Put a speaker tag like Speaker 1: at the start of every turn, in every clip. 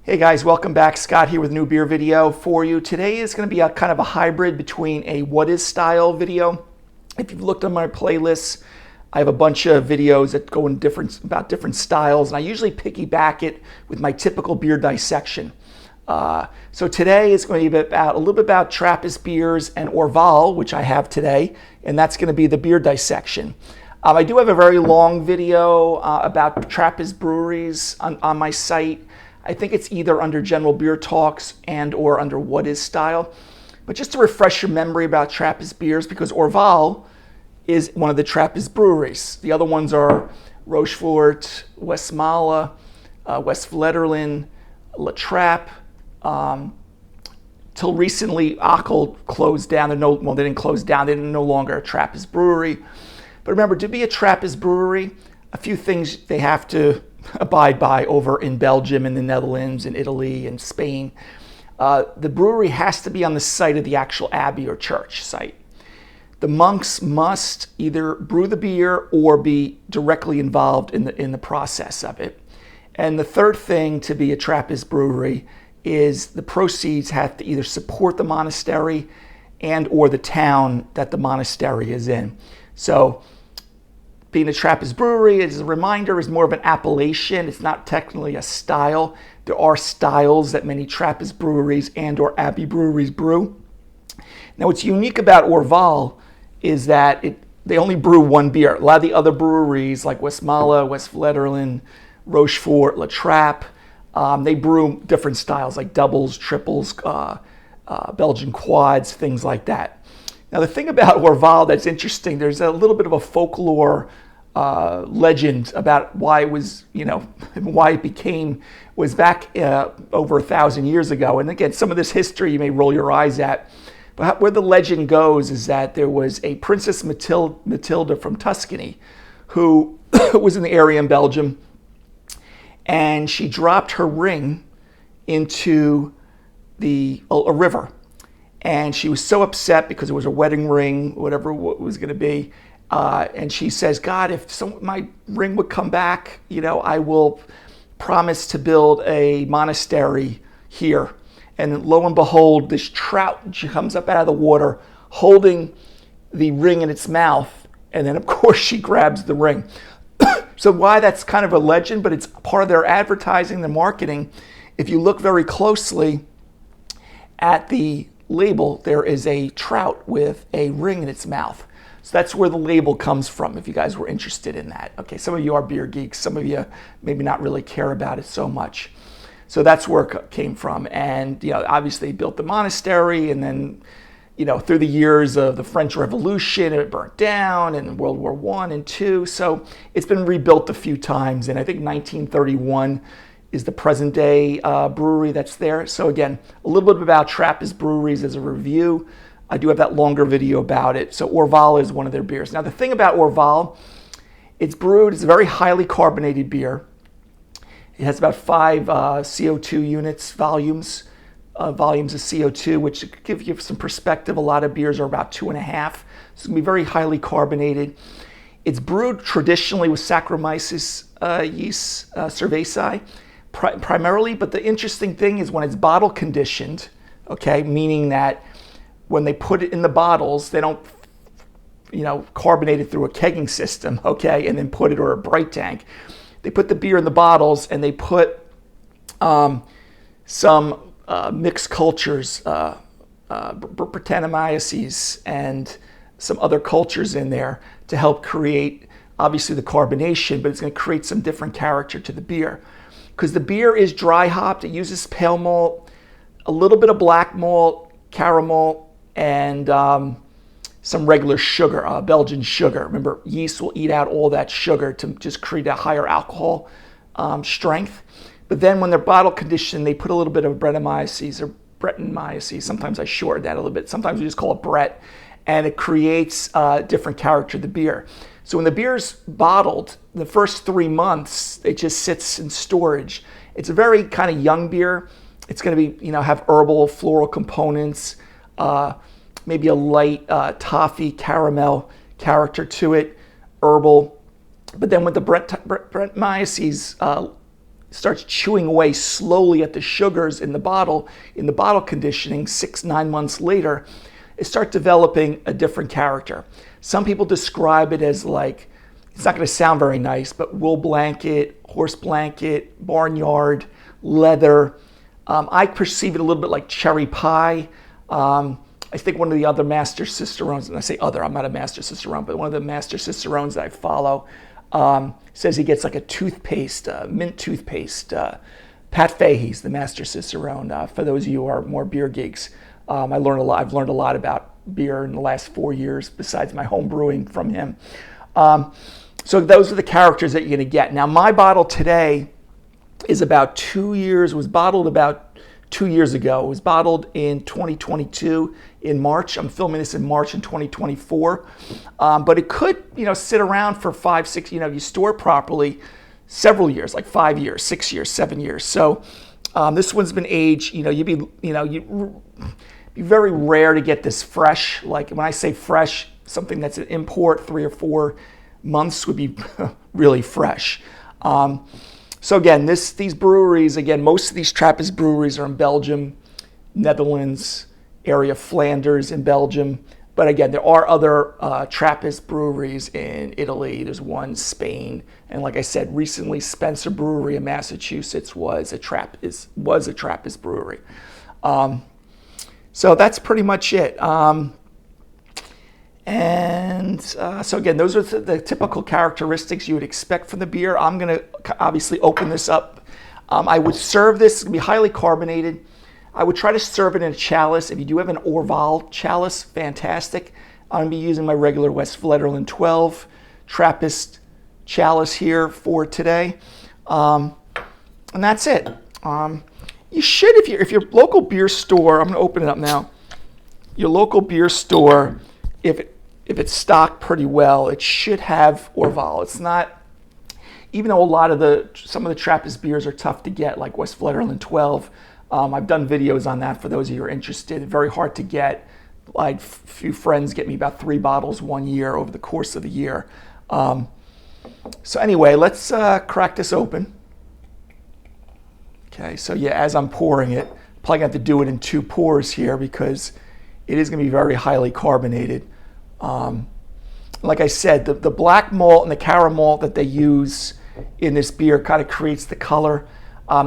Speaker 1: Hey guys, welcome back. Scott here with a new beer video for you. Today is going to be a kind of a hybrid between a what is style video. If you've looked on my playlists, I have a bunch of videos that go in about different styles, and I usually piggyback it with my typical beer dissection. So today is going to be a little bit about Trappist beers and Orval, which I have today, and that's going to be the beer dissection. I do have a very long video about Trappist breweries on my site. I think it's either under General Beer Talks and or under What Is Style. But just to refresh your memory about Trappist beers, because Orval is one of the Trappist breweries. The other ones are Rochefort, Westmalle, Westvleteren, La Trappe. Till recently, Orval closed down. They didn't close down. They're no longer a Trappist brewery. But remember, to be a Trappist brewery, a few things they have to abide by over in Belgium and the Netherlands and Italy and Spain. The brewery has to be on the site of the actual abbey or church site. The monks must either brew the beer or be directly involved in the process of it. And the third thing to be a Trappist brewery is the proceeds have to either support the monastery and or the town that the monastery is in. So being a Trappist brewery, as a reminder, is more of an appellation. It's not technically a style. There are styles that many Trappist breweries and or abbey breweries brew. Now, what's unique about Orval is that they only brew one beer. A lot of the other breweries, like Westmalle, Westvleteren, Rochefort, La Trappe, they brew different styles, like doubles, triples, Belgian quads, things like that. Now, the thing about Orval that's interesting, there's a little bit of a folklore legend about why it was, why it was back over 1,000 years ago. And again, some of this history you may roll your eyes at. But where the legend goes is that there was a Princess Matilda from Tuscany who was in the area in Belgium, and she dropped her ring into a river. And she was so upset because it was a wedding ring, whatever it was going to be. And she says, God, if my ring would come back, I will promise to build a monastery here. And lo and behold, this trout, she comes up out of the water holding the ring in its mouth. And then, of course, she grabs the ring. So why that's kind of a legend, but it's part of their advertising, their marketing. If you look very closely at the label, there is a trout with a ring in its mouth. So that's where the label comes from, if you guys were interested in that. Okay, some of you are beer geeks, some of you maybe not really care about it so much. So that's where it came from. And obviously they built the monastery, and then through the years of the French Revolution, it burnt down, and World War I and II. So it's been rebuilt a few times, and I think 1931 is the present day brewery that's there. So again, a little bit about Trappist breweries as a review. I do have that longer video about it. So Orval is one of their beers. Now the thing about Orval, it's a very highly carbonated beer. It has about 5 CO2 units, volumes of CO2, which to give you some perspective, a lot of beers are about 2.5. So it's gonna be very highly carbonated. It's brewed traditionally with Saccharomyces yeast cerevisiae, primarily, but the interesting thing is when it's bottle conditioned, okay, meaning that when they put it in the bottles, they don't, carbonate it through a kegging system, okay, and then put it, or a bright tank. They put the beer in the bottles and they put some mixed cultures, Brettanomyces and some other cultures in there to help create, obviously, the carbonation, but it's going to create some different character to the beer. Because the beer is dry hopped, it uses pale malt, a little bit of black malt, caramel, and some regular sugar, Belgian sugar. Remember, yeast will eat out all that sugar to just create a higher alcohol strength. But then when they're bottle conditioned, they put a little bit of Brettanomyces. Sometimes I shorten that a little bit. Sometimes we just call it Brett, and it creates a different character to the beer. So when the beer's bottled, the first 3 months, it just sits in storage. It's a very kind of young beer. It's going to be, have herbal, floral components, maybe a light toffee, caramel character to it, herbal. But then with the Brettanomyces starts chewing away slowly at the sugars in the bottle conditioning 6-9 months later, it starts developing a different character. Some people describe it as like, it's not going to sound very nice, but wool blanket, horse blanket, barnyard, leather. I perceive it a little bit like cherry pie. I think one of the other master cicerones, and I say other, I'm not a master cicerone, but one of the master cicerones that I follow says he gets like a toothpaste, mint toothpaste. Pat Fahey's the master cicerone. For those of you who are more beer geeks, I've learned a lot about beer in the last 4 years besides my home brewing from him. So those are the characters that you're going to get. Now my bottle today is about 2 years, was bottled about 2 years ago. It was bottled in 2022 in March. I'm filming this in March in 2024. But it could, sit around for 5, 6, you store it properly, several years, like 5 years, 6 years, 7 years. So this one's been aged, you'd be very rare to get this fresh. Like when I say fresh, something that's an import, 3 or 4 months would be really fresh. So again, these breweries, most of these Trappist breweries are in Belgium, Netherlands, area of Flanders in Belgium. But again, there are other Trappist breweries in Italy. There's one in Spain. And like I said, recently Spencer Brewery in Massachusetts was a Trappist brewery. So that's pretty much it. So again, those are the typical characteristics you would expect from the beer. I'm going to obviously open this up. I would serve this, it's going to be highly carbonated. I would try to serve it in a chalice. If you do have an Orval chalice, fantastic. I'm going to be using my regular Westvleteren 12 Trappist chalice here for today. And that's it. You should, if your local beer store, I'm going to open it up now. Your local beer store, if it's stocked pretty well, it should have Orval. It's not, even though some of the Trappist beers are tough to get, like Westvleteren 12. I've done videos on that for those of you who are interested. Very hard to get. Like few friends get me about 3 bottles 1 year over the course of the year. So anyway, let's crack this open. Okay, so yeah, as I'm pouring it, probably gonna have to do it in 2 pours here because it is gonna be very highly carbonated. Like I said, the black malt and the caramel malt that they use in this beer kind of creates the color.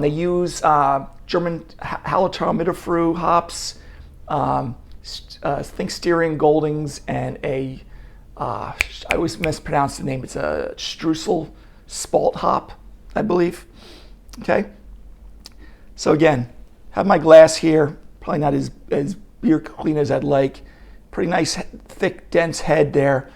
Speaker 1: They use German Hallertau hops, I think Styrian Goldings, and I always mispronounce the name. It's a Streusel Spalt hop, I believe. Okay. So again, have my glass here. Probably not as beer clean as I'd like. Pretty nice, thick, dense head there.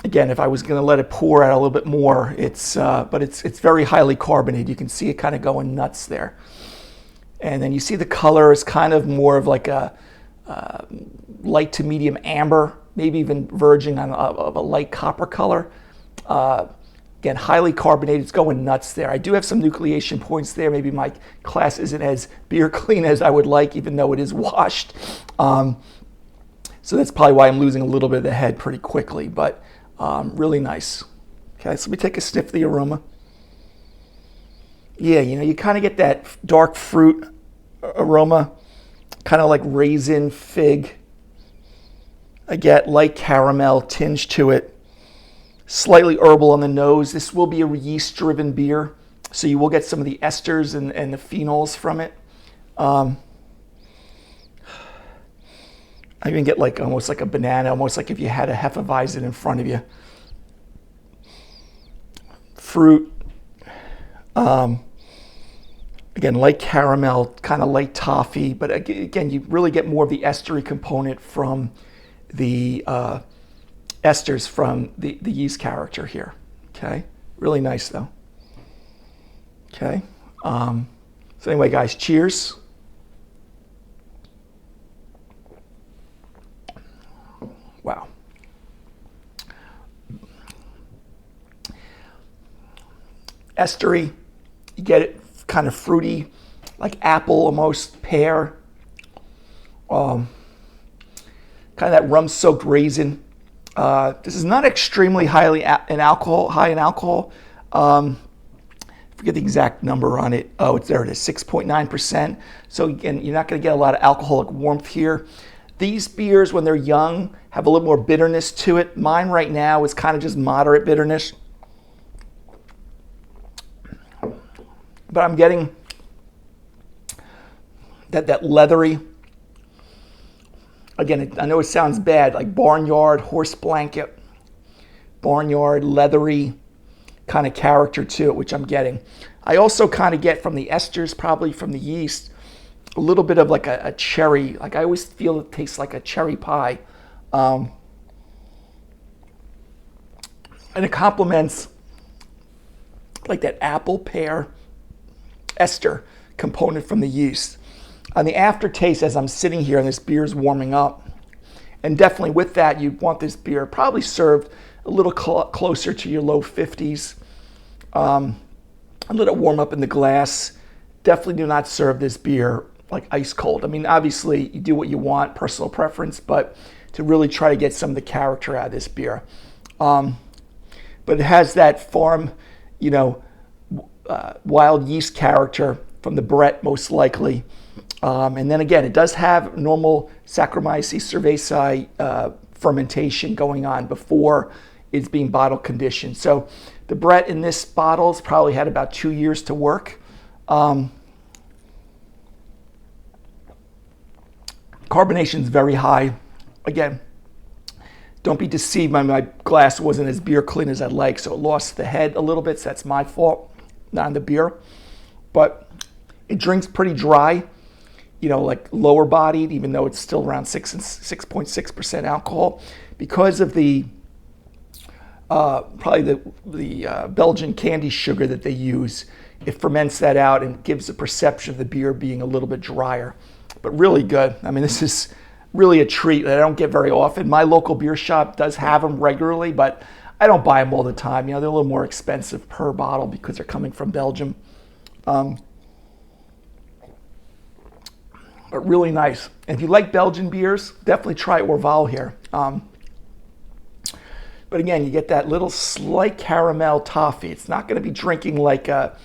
Speaker 1: Again, if I was going to let it pour out a little bit more, but it's very highly carbonated. You can see it kind of going nuts there. And then you see the color is kind of more of like a light to medium amber, maybe even verging on a light copper color. Again, highly carbonated. It's going nuts there. I do have some nucleation points there. Maybe my glass isn't as beer clean as I would like, even though it is washed. So that's probably why I'm losing a little bit of the head pretty quickly, but really nice. Okay, so let me take a sniff of the aroma. Yeah, you kind of get that dark fruit aroma, kind of like raisin, fig. I get light caramel tinge to it. Slightly herbal on the nose. This will be a yeast-driven beer, so you will get some of the esters and the phenols from it. I even get like almost like a banana, almost like if you had a Hefeweizen in front of you. Fruit. Again, light caramel, kind of light toffee, but again, you really get more of the estery component from the esters from the yeast character here. Okay, really nice though. Okay, so anyway, guys, cheers. Wow. Estery, you get it kind of fruity, like apple, almost pear. Kind of that rum-soaked raisin. This is not extremely high in alcohol. forget the exact number on it. Oh, it's there. It is 6.9%. So again, you're not going to get a lot of alcoholic warmth here. These beers, when they're young, have a little more bitterness to it. Mine right now is kind of just moderate bitterness. But I'm getting that leathery, again, I know it sounds bad, like barnyard, horse blanket, barnyard, leathery kind of character to it, which I'm getting. I also kind of get from the esters, probably from the yeast, a little bit of like a cherry. Like I always feel it tastes like a cherry pie. And it complements like that apple pear ester component from the yeast. On the aftertaste, as I'm sitting here and this beer's warming up, and definitely with that, you'd want this beer probably served a little closer to your low 50s. Let it warm up in the glass. Definitely do not serve this beer like ice cold. I mean, obviously, you do what you want, personal preference, but to really try to get some of the character out of this beer. But it has that farm, wild yeast character from the Brett, most likely. And then again, it does have normal Saccharomyces cerevisiae fermentation going on before it's being bottle conditioned. So the Brett in this bottle's probably had about 2 years to work. Carbonation is very high. Again, don't be deceived. My glass wasn't as beer clean as I'd like, so it lost the head a little bit. So that's my fault, not on the beer. But it drinks pretty dry, like lower bodied, even though it's still around 6.6% alcohol, because of the probably the Belgian candy sugar that they use. It ferments that out and gives the perception of the beer being a little bit drier, but really good. I mean, this is really a treat that I don't get very often. My local beer shop does have them regularly, but I don't buy them all the time. They're a little more expensive per bottle because they're coming from Belgium. But really nice. And if you like Belgian beers, definitely try Orval here. But again, you get that little slight caramel toffee. It's not going to be drinking like a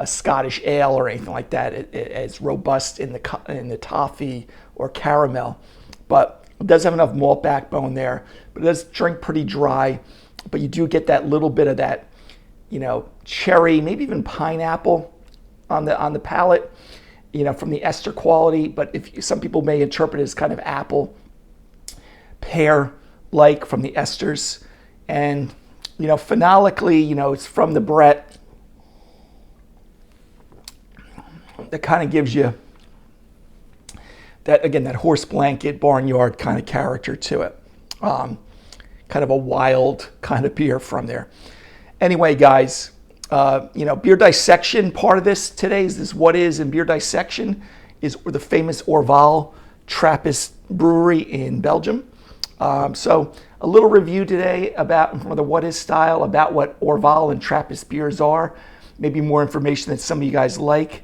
Speaker 1: Scottish ale or anything like that. It's robust in the toffee or caramel, but it does have enough malt backbone there. But it does drink pretty dry. But you do get that little bit of that, cherry, maybe even pineapple on the palate, from the ester quality. But some people may interpret it as kind of apple, pear like from the esters. And phenolically, it's from the Brett. That kind of gives you that horse blanket, barnyard kind of character to it. Kind of a wild kind of beer from there. Anyway, guys, beer dissection part of this today is what is in beer dissection is the famous Orval Trappist brewery in Belgium. So a little review today from the what is style about what Orval and Trappist beers are. Maybe more information that some of you guys like.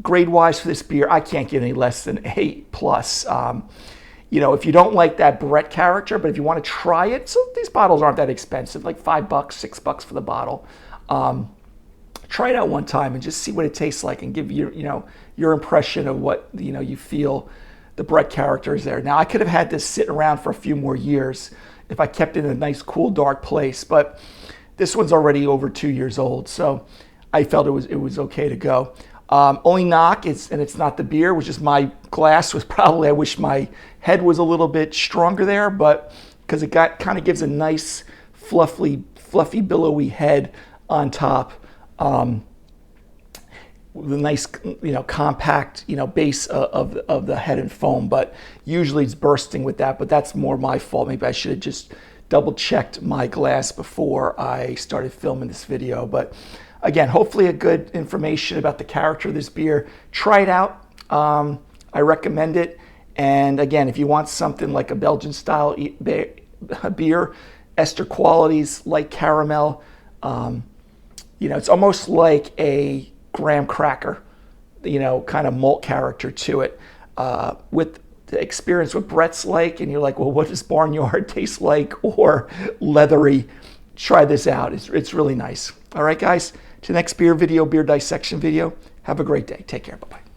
Speaker 1: Grade-wise for this beer, I can't get any less than A+. If you don't like that Brett character, but if you want to try it, so these bottles aren't that expensive, like $5, $6 for the bottle. Try it out one time and just see what it tastes like and give your impression of what you feel the Brett character is there. Now, I could have had this sit around for a few more years if I kept it in a nice, cool, dark place, but this one's already over 2 years old, so I felt it was okay to go. Only knock, it's not the beer, which is my glass was probably, I wish my head was a little bit stronger there, but because it kind of gives a nice, fluffy, billowy head on top. With a nice, compact, base of the head and foam, but usually it's bursting with that, but that's more my fault. Maybe I should have just double checked my glass before I started filming this video. But again, hopefully a good information about the character of this beer. Try it out. I recommend it. And again, if you want something like a Belgian style beer, ester qualities, light caramel, it's almost like a graham cracker, kind of malt character to it, with the experience what Brett's like, and you're like, well, what does Barnyard taste like, or leathery try this out. It's really nice. All right, guys. To the next beer video, beer dissection video. Have a great day. Take care. Bye-bye.